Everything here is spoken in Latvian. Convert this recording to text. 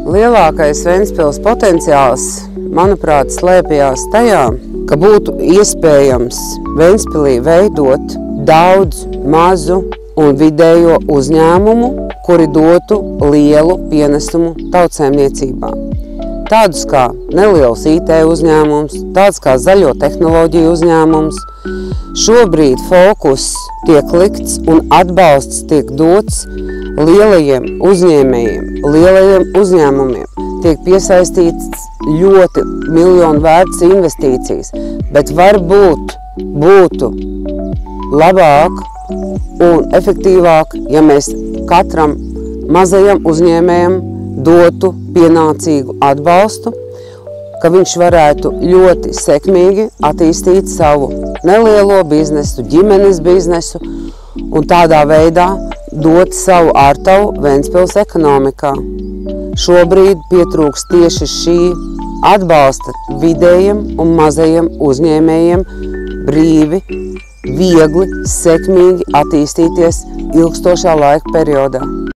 Lielākais Ventspils potenciāls, manuprāt, slēpjās tajā, ka būtu iespējams Ventspilī veidot daudz mazu un vidējo uzņēmumu, kuri dotu lielu pienesumu tautsaimniecībā. Tādus kā neliels IT uzņēmums, tāds kā zaļo tehnoloģiju uzņēmums. Šobrīd fokus tiek likts un atbalsts tiek dots lielajiem uzņēmējiem, lielajiem uzņēmumiem. Tiek piesaistīts ļoti miljonu vērts investīcijas, bet varbūt būtu labāk un efektīvāk, ja mēs katram mazajam uzņēmējam dotu pienācīgu atbalstu, ka viņš varētu ļoti sekmīgi attīstīt savu nelielo biznesu, ģimenes biznesu un tādā veidā dot savu ārtavu Ventspils ekonomikā. Šobrīd pietrūkst tieši šī atbalsta vidējiem un mazajiem uzņēmējiem brīvi, viegli, sekmīgi attīstīties ilgstošā laika periodā.